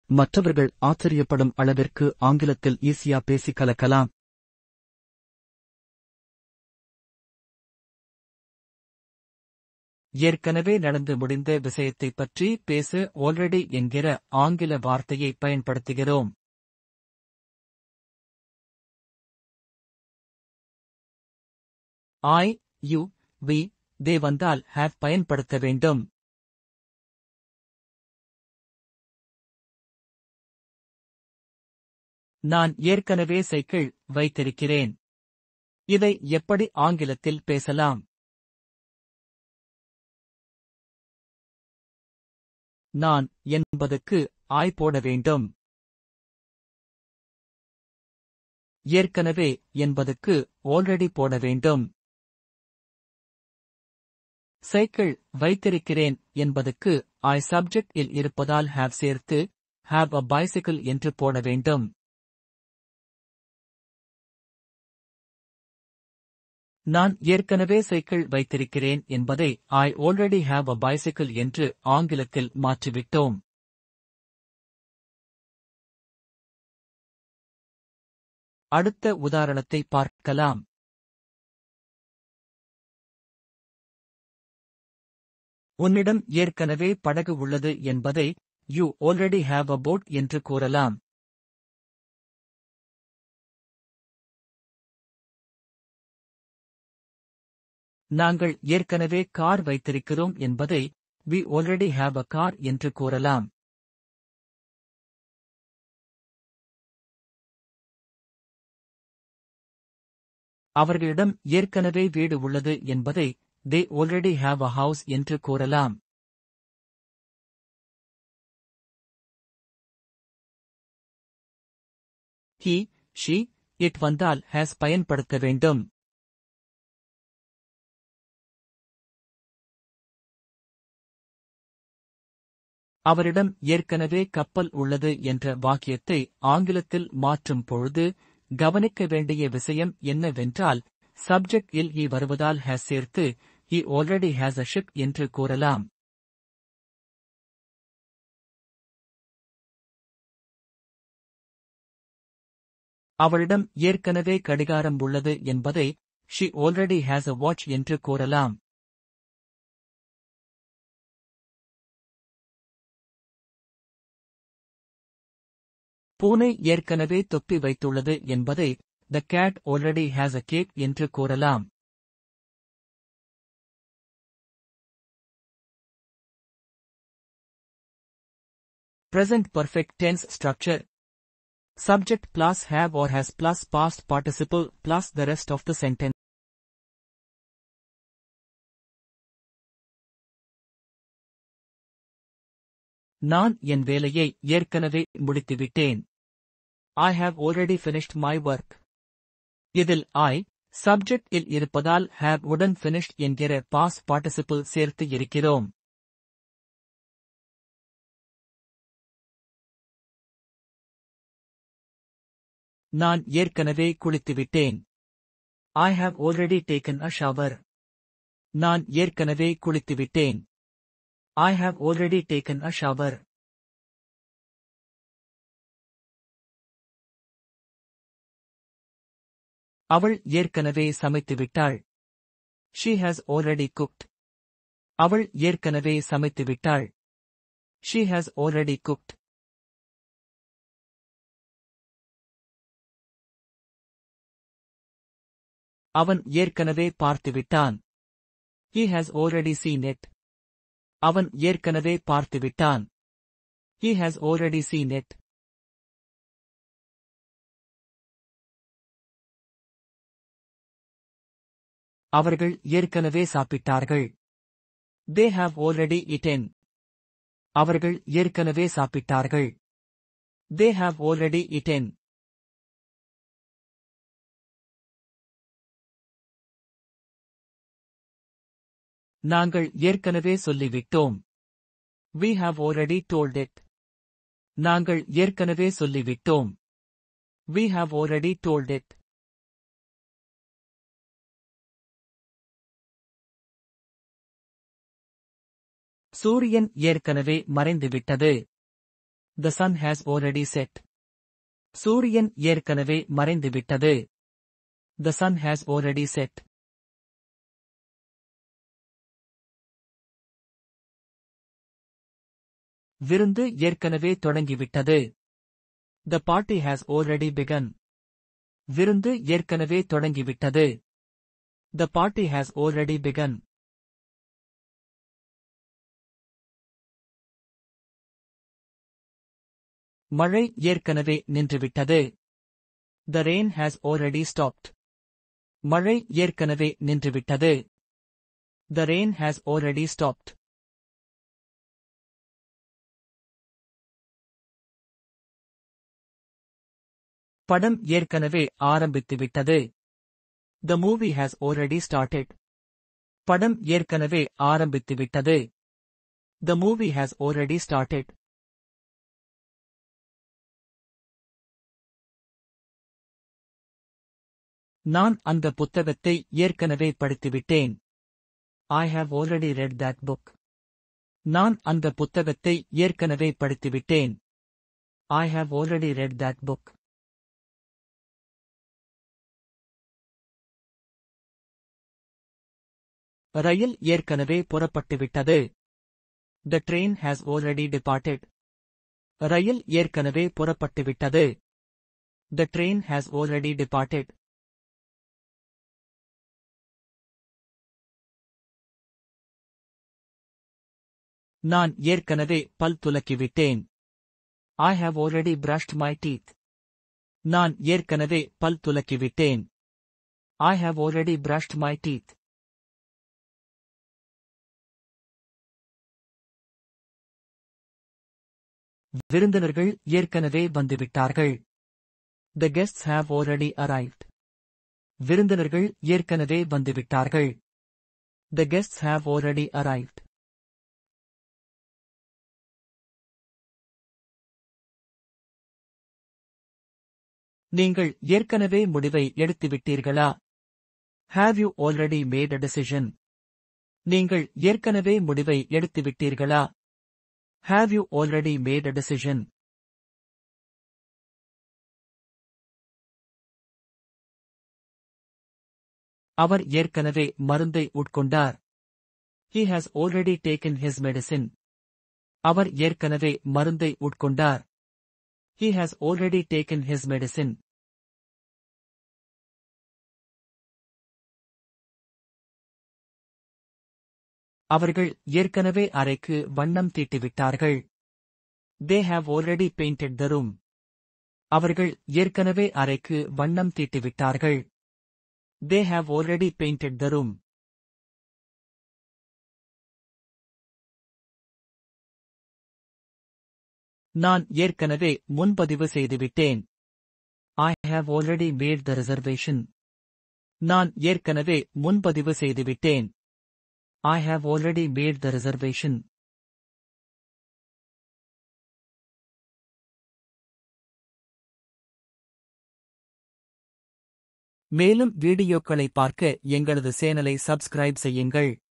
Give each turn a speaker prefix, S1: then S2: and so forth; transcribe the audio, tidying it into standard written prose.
S1: மற்றவர்கள் ஆச்சரியப்படும் அளவிற்கு ஆங்கிலத்தில் ஈஸியா பேசி கலக்கலாம். ஏற்கனவே நடந்து முடிந்த விஷயத்தைப் பற்றி பேச ஆல்ரெடி என்கிற ஆங்கில வார்த்தையை பயன்படுத்துகிறோம். I, you, we, they வந்தால் have பயன்படுத்த வேண்டும். நான் ஏற்கனவே சைக்கிள் வைத்திருக்கிறேன். இதை எப்படி ஆங்கிலத்தில் பேசலாம்? நான் என்பதுக்கு I போட வேண்டும். ஏற்கனவே என்பதுக்கு already போட வேண்டும். சைக்கிள் வைத்திருக்கிறேன் என்பதுக்கு I சப்ஜெக்ட் இல் இருப்பதால் have சேர்த்து have a bicycle என்று போட வேண்டும். நான் ஏற்கனவே சைக்கிள் வைத்திருக்கிறேன் என்பதை I already have a bicycle என்று ஆங்கிலத்தில் மாற்றிவிட்டோம். அடுத்த உதாரணத்தை பார்க்கலாம். உன்னிடம் ஏற்கனவே படகு உள்ளது என்பதை you already have a boat என்று கூறலாம். நாங்கள் ஏற்கனவே கார் வைத்திருக்கிறோம் என்பதை we already have a car என்று கூறலாம். அவர்களிடம் ஏற்கனவே வீடு உள்ளது என்பதை they already have a house என்று கூறலாம். he, she, it வந்தால் has பயன்படுத்த வேண்டும். அவரிடம் ஏற்கனவே கப்பல் உள்ளது என்ற வாக்கியத்தை ஆங்கிலத்தில் மாற்றும் பொழுது கவனிக்க வேண்டிய விஷயம் என்னவென்றால் சப்ஜெக்ட் இல் he வருவதால் has சேர்த்து he already has a ship என்று கூறலாம். அவளிடம் ஏற்கனவே கடிகாரம் உள்ளது என்பதை she already has a watch என்று கூறலாம். பூனை ஏற்கனவே தொப்பி வைத்துள்ளது என்பதை the cat already has a cape என்று கூறலாம். Present perfect tense structure. Subject plus have or has plus past participle plus the rest of the sentence. நான் என் வேலையை ஏற்கனவே முடித்துவிட்டேன். I have already finished my work. இதில் I, subject இல் இருப்பதால் have உடன் finished என்கிற past participle சேர்த்து இருக்கிறோம். நான் ஏற்கனவே குளித்துவிட்டேன். I have already taken a shower. நான் ஏற்கனவே குளித்துவிட்டேன். I have already taken a shower. அவள் ஏற்கனவே சமைத்துவிட்டாள். She has already cooked. அவள் ஏற்கனவே சமைத்துவிட்டாள். She has already cooked. அவன் ஏற்கனவே பார்த்துவிட்டான். He has already seen it. அவன் ஏற்கனவே பார்த்துவிட்டான். He has already seen it. அவர்கள் ஏற்கனவே சாப்பிட்டார்கள். They have already eaten. அவர்கள் ஏற்கனவே சாப்பிட்டார்கள். They have already eaten. நாங்கள் ஏற்கனவே சொல்லிவிட்டோம். We have already told it. நாங்கள் ஏற்கனவே சொல்லிவிட்டோம். We have already told it. சூரியன் ஏற்கனவே மறைந்துவிட்டது. The sun has already set. சூரியன் ஏற்கனவே மறைந்துவிட்டது. The sun has already set. விருந்து ஏற்கனவே தொடங்கிவிட்டது. The party has already begun. விருந்து ஏற்கனவே தொடங்கிவிட்டது. The party has already begun. மழை ஏற்கனவே நின்றுவிட்டது. The rain has already stopped. மழை ஏற்கனவே நின்றுவிட்டது. The rain has already stopped. படம் ஏற்கனவே ஆரம்பித்துவிட்டது. The movie has already started. படம் ஏற்கனவே ஆரம்பித்துவிட்டது. The movie has already started. நான் அந்த புத்தகத்தை ஏற்கனவே படித்துவிட்டேன். I have already read that book. நான் அந்த புத்தகத்தை ஏற்கனவே படித்துவிட்டேன். I have already read that book. ரயில் ஏற்கனவே புறப்பட்டுவிட்டது. The train has already departed. ரயில் ஏற்கனவே புறப்பட்டுவிட்டது. The train has already departed. நான் ஏற்கனவே பல் துலக்கிவிட்டேன். I have already brushed my teeth. நான் ஏற்கனவே பல் துலக்கிவிட்டேன். I have already brushed my teeth. விருந்தினர்கள் ஏற்கனவே வந்துவிட்டார்கள். The guests have already arrived. விருந்தினர்கள் ஏற்கனவே வந்துவிட்டார்கள். The guests have already arrived. நீங்கள் ஏற்கனவே முடிவை எடுத்துவிட்டீர்களா? Have you already made a decision? நீங்கள் ஏற்கனவே முடிவை எடுத்துவிட்டீர்களா? Have you already made a decision? அவர் ஏற்கனவே மருந்தை உட்கொண்டார். He has already taken his medicine. அவர் ஏற்கனவே மருந்தை உட்கொண்டார். He has already taken his medicine. அவர்கள் ஏற்கனவே அறைக்கு வண்ணம் தீட்டிவிட்டார்கள். They have already painted the room. அவர்கள் ஏற்கனவே அறைக்கு வண்ணம் தீட்டிவிட்டார்கள். They have already painted the room. நான் ஏற்கனவே முன்பதிவு செய்துவிட்டேன். I have already made the reservation. நான் ஏற்கனவே முன்பதிவு செய்துவிட்டேன். I have already made the reservation. மேலும் வீடியோக்களை பார்க்க எங்களது சேனலை சப்ஸ்கிரைப் செய்யுங்கள்.